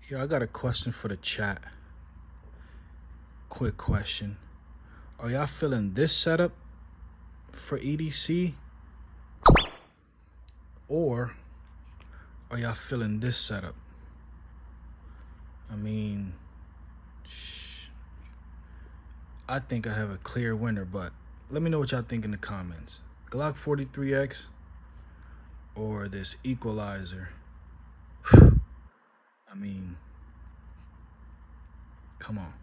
Yo, I got a question for the chat. Quick question. Are y'all feeling this setup for EDC? Or are y'all feeling this setup? I mean, I think I have a clear winner, but let me know what y'all think in the comments. Glock 43X or this Equalizer? I mean, come on.